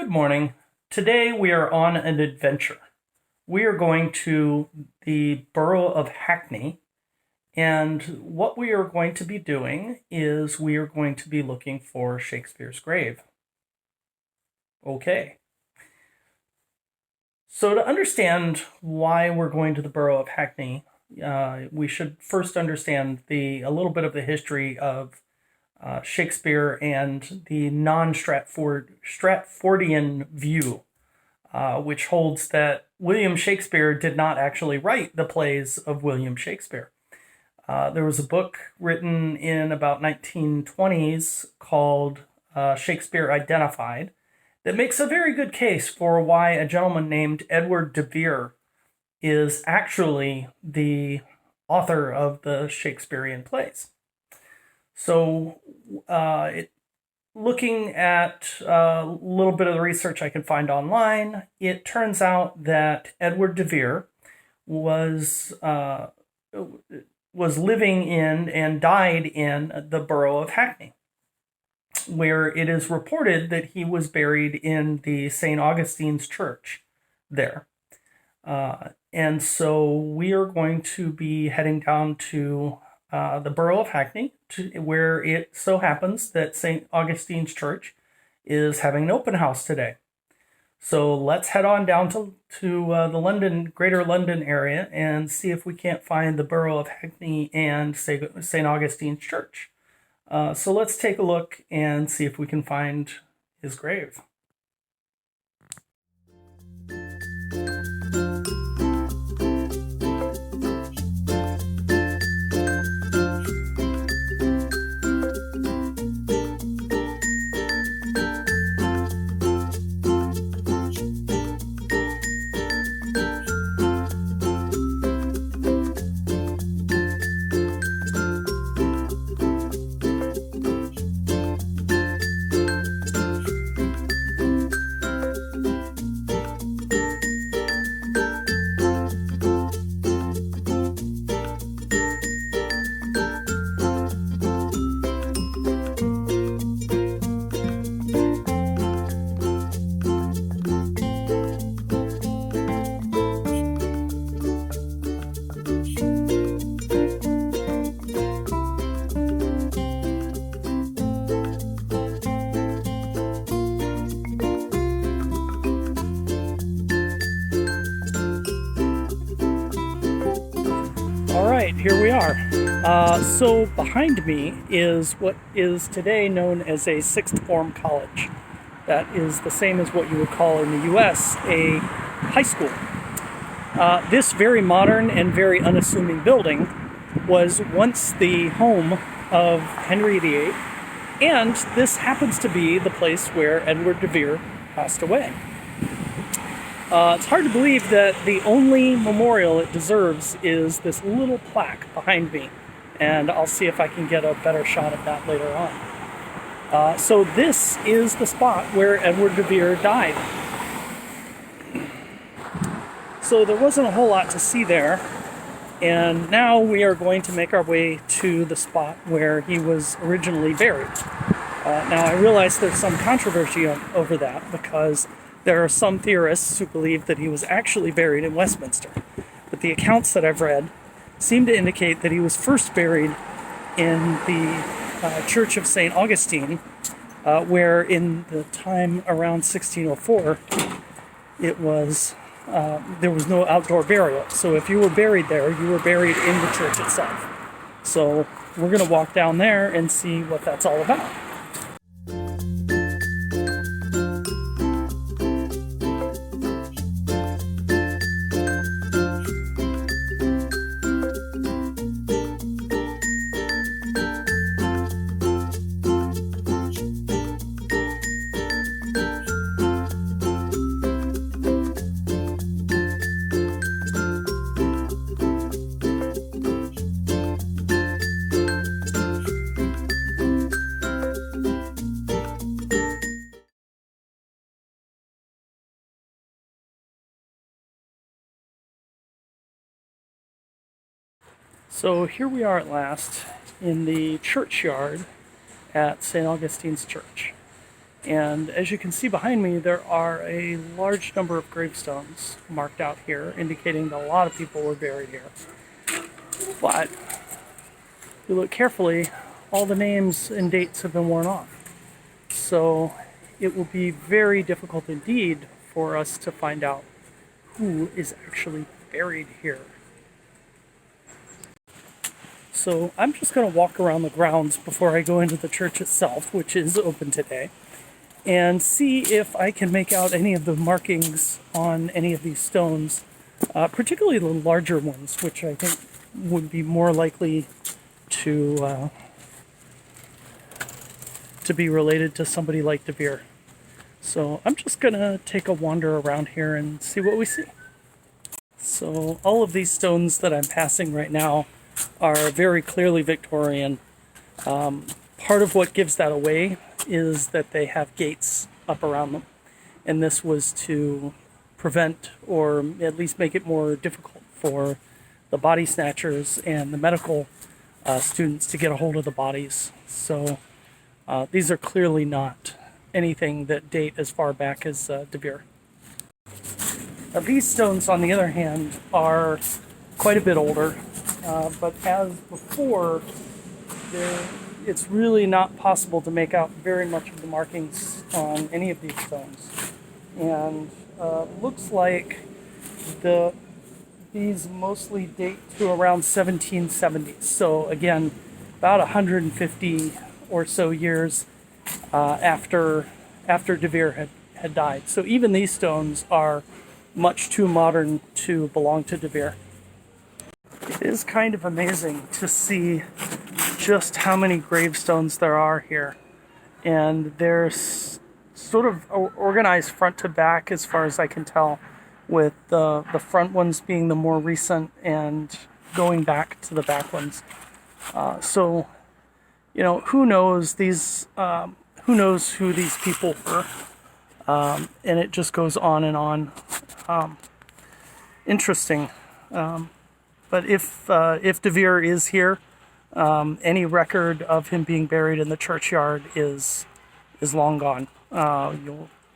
Good morning. Today we are on an adventure. We are going to the borough of Hackney, and what we are going to be doing is we are going to be looking for Shakespeare's grave. Okay. So to understand why we're going to the borough of Hackney, we should first understand a little bit of the history of Shakespeare and the non-Stratfordian view, which holds that William Shakespeare did not actually write the plays of William Shakespeare. There was a book written in about 1920s called Shakespeare Identified that makes a very good case for why a gentleman named Edward DeVere is actually the author of the Shakespearean plays. So, looking at a little bit of the research I could find online, it turns out that Edward DeVere was living in and died in the borough of Hackney, where it is reported that he was buried in the St. Augustine's church there. And so we are going to be heading down to the borough of Hackney, where it so happens that St. Augustine's Church is having an open house today. So let's head on down to the Greater London area and see if we can't find the borough of Hackney and St. Augustine's Church. So let's take a look and see if we can find his grave. Here we are. So behind me is what is today known as a sixth form college. That is the same as what you would call in the U.S. a high school. This very modern and very unassuming building was once the home of Henry VIII, and this happens to be the place where Edward de Vere passed away. It's hard to believe that the only memorial it deserves is this little plaque behind me, and I'll see if I can get a better shot of that later on. So this is the spot where Edward de Vere died. So there wasn't a whole lot to see there, and now we are going to make our way to the spot where he was originally buried. Now I realize there's some controversy over that, because there are some theorists who believe that he was actually buried in Westminster, but the accounts that I've read seem to indicate that he was first buried in the Church of St. Augustine, where in the time around 1604, it was there was no outdoor burial. So if you were buried there, you were buried in the church itself. So we're going to walk down there and see what that's all about. So here we are at last in the churchyard at St. Augustine's Church. And as you can see behind me, there are a large number of gravestones marked out here, indicating that a lot of people were buried here. But if you look carefully, all the names and dates have been worn off. So it will be very difficult indeed for us to find out who is actually buried here. So I'm just going to walk around the grounds before I go into the church itself, which is open today, and see if I can make out any of the markings on any of these stones, particularly the larger ones, which I think would be more likely to be related to somebody like de Vere. So I'm just going to take a wander around here and see what we see. So all of these stones that I'm passing right now are very clearly Victorian. Part of what gives that away is that they have gates up around them, and this was to prevent, or at least make it more difficult for the body snatchers and the medical students to get a hold of the bodies. So these are clearly not anything that date as far back as de Vere. Now, these stones, on the other hand, are quite a bit older, but as before, it's really not possible to make out very much of the markings on any of these stones. And looks like these mostly date to around 1770. So again, about 150 or so years after de Vere had died. So even these stones are much too modern to belong to de Vere. It is kind of amazing to see just how many gravestones there are here. And they're sort of organized front to back as far as I can tell, with the front ones being the more recent and going back to the back ones. So, you know, who knows who knows who these people were? And it just goes on and on. Interesting. But if de Vere is here, any record of him being buried in the churchyard is long gone.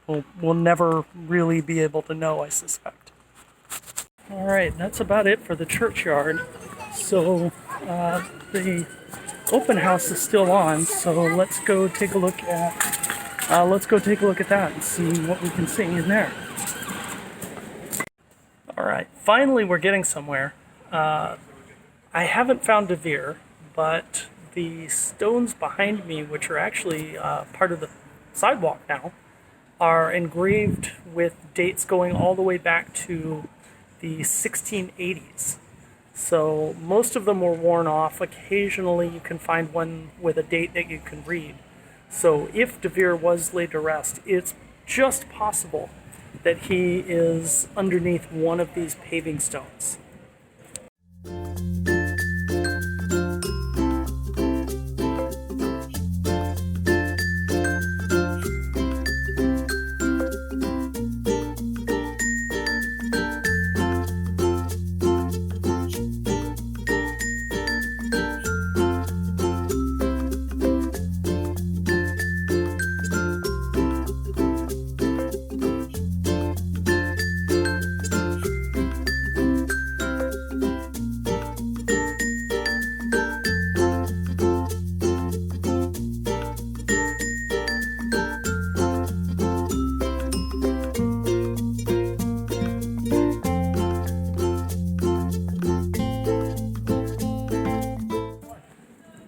We'll never really be able to know, I suspect. All right, that's about it for the churchyard. So the open house is still on. So let's go take a look at that and see what we can see in there. All right, finally we're getting somewhere. I haven't found de Vere, but the stones behind me, which are actually part of the sidewalk now, are engraved with dates going all the way back to the 1680s. So most of them were worn off. Occasionally you can find one with a date that you can read. So if de Vere was laid to rest, it's just possible that he is underneath one of these paving stones.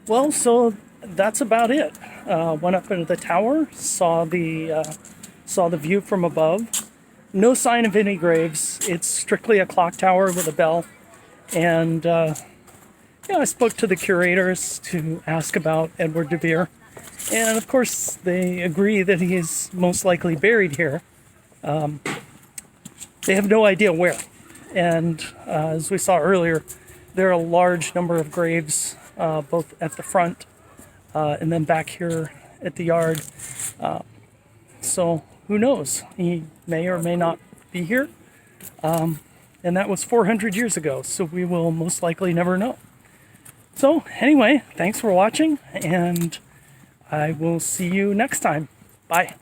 Well, so that's about it. Went up into the tower, saw the view from above. No sign of any graves. It's strictly a clock tower with a bell. And I spoke to the curators to ask about Edward de Vere. And of course, they agree that he is most likely buried here. They have no idea where. And as we saw earlier, there are a large number of graves, both at the front and then back here at the yard. So who knows? He may or may not be here. And that was 400 years ago, so we will most likely never know. So anyway, thanks for watching, and I will see you next time. Bye.